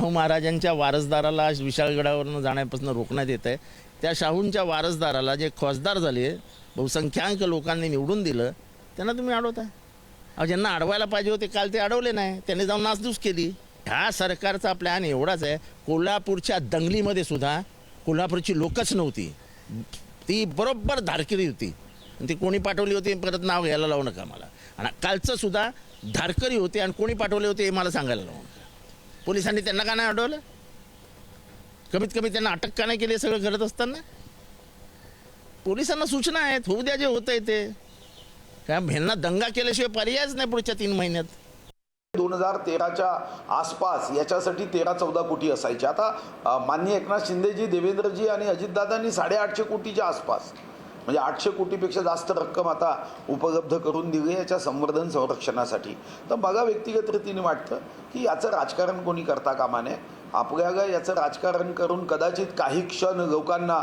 शाहू महाराजांच्या वारसदाराला विशाळगडावरून जाण्यापासून रोखण्यात येत आहे। त्या शाहूंच्या वारसदाराला जे खासदार झाले, बहुसंख्याक लोकांनी निवडून दिलं, त्यांना तुम्ही अडवताय। ज्यांना अडवायला पाहिजे होते काल ते अडवले नाही, त्यांनी जाऊन नासधूस केली। ह्या सरकारचा प्लॅन एवढाच आहे, कोल्हापूरच्या दंगलीमध्ये सुद्धा कोल्हापूरची लोकच नव्हती, ती बरोबर धारकरी होती। ती कोणी पाठवली होती परत नाव घ्यायला लावू नका मला। आणि कालचं सुद्धा धारकरी होते आणि कोणी पाठवले होते हे मला सांगायला लावू नका। पोलिसांनी त्यांना का नाही अडवलं? कमीत कमी त्यांना अटक का नाही केली? सगळं करत असताना पोलिसांना सूचना आहेत, होऊ द्या जे होत आहे ते। काय ह्यांना दंगा केल्याशिवाय पर्यायच नाही पुढच्या 3 महिन्यात। 2013च्या आसपास याच्यासाठी 13-14 कोटी असायचे। आता माननीय एकनाथ शिंदेजी, देवेंद्रजी आणि अजितदादांनी 850 कोटीच्या आसपास, म्हणजे 800 कोटीपेक्षा जास्त रक्कम आता उपलब्ध करून दिली याच्या संवर्धन संरक्षणासाठी। तर मला व्यक्तिगत रीतीने वाटतं की याचं राजकारण कोणी करता कामा नये। आपल्याला याचं राजकारण करून कदाचित काही क्षण लोकांना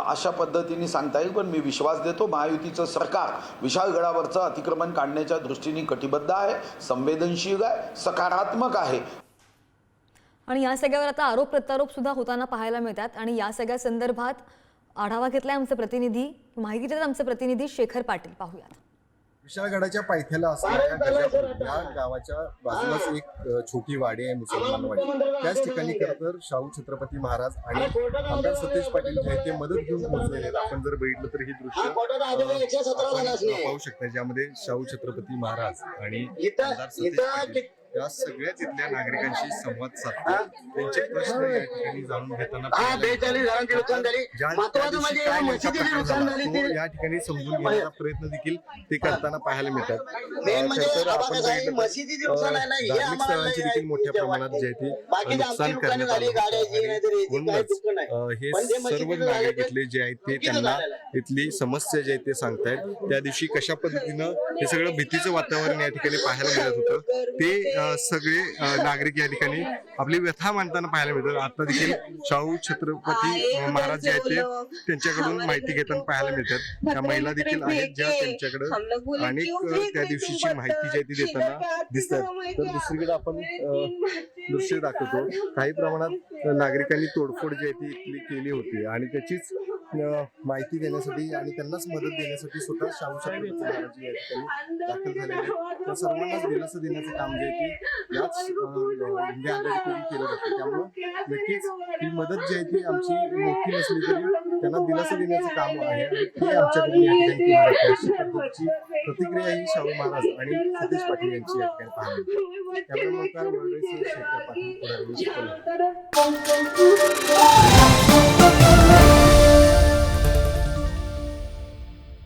अशा पद्धतीने सांगता येईल, पण मी विश्वास देतो महायुतीचं सरकार विशाळगडावरचं अतिक्रमण काढण्याच्या दृष्टीने कटिबद्ध आहे, संवेदनशील आहे, सकारात्मक आहे। आणि या सगळ्यावर आता आरोप प्रत्यारोप सुद्धा होताना पाहायला मिळतात। आणि या सगळ्या संदर्भात आढावा घेतलाय आमचे प्रतिनिधी, माहिती देतात आमचे प्रतिनिधी शेखर पाटील। पाहूयात। विशाळगडाच्या पायथ्याला असणाऱ्या गजापूर या गावाच्या बाजूलाच एक छोटी वाडी आहे, मुसलमान वाडी। त्याच ठिकाणी खरं तर शाहू छत्रपती महाराज आणि आमदार सतीश पाटील जे ते मदत घेऊन पोहोचलेले आहेत। आपण जर बघितलं तर ही दृश्य पाहू शकता, ज्यामध्ये शाहू छत्रपती महाराज आणि आमदार सतीश पाटील या सगळ्या तिथल्या नागरिकांशी संवाद साधतात, त्यांचे प्रश्न या ठिकाणी जाणून घेताना या ठिकाणी समजून घेण्याचा प्रयत्न देखील ते करताना पाहायला मिळतात। तर आपण धार्मिक स्थळांची देखील मोठ्या प्रमाणात जे आहे ते नुकसान करण्यात आलं। हे सर्व नागरिक इथले जे आहेत ते त्यांना इथली समस्या जे आहे ते सांगतायत। त्या दिवशी कशा पद्धतीनं हे सगळं भीतीचं वातावरण या ठिकाणी पाहायला मिळत होतं, ते सगळे नागरिक या ठिकाणी आपली व्यथा मांडताना पाहायला मिळतात। आता देखील शाहू छत्रपती महाराज जे आहेत ते त्यांच्याकडून माहिती घेताना पाहायला मिळतात। त्या महिला देखील आहेत ज्या त्यांच्याकडे अनेक त्या दिवशीची माहिती जी आहे ती देताना दिसतात। तर दुसरीकडे आपण दृश्य दाखवतो, काही प्रमाणात नागरिकांनी तोडफोड जी आहे ती इथली केली होती आणि त्याचीच माहिती देण्यासाठी आणि त्यांनाच मदत देण्यासाठी स्वतः शाहू छत्रपती महाराज या ठिकाणी दाखल झालेले। त्या सर्वांनाच दिलासा देण्याचं काम जे आहे ते याच इंडिया आघाडीकडून केलं जातं। त्यामुळं नक्कीच ही मदत जी आहे ती आमची मोठी नसली तरी त्यांना दिलासा देण्याचं काम आहे आणि ते आमच्याकडून या ठिकाणी केलं जातं। अशी पद्धतीची प्रतिक्रिया ही शाहू महाराज आणि सतीश पाटील यांची या ठिकाणी पाहायला मिळते। त्यामुळे शेखर पाटील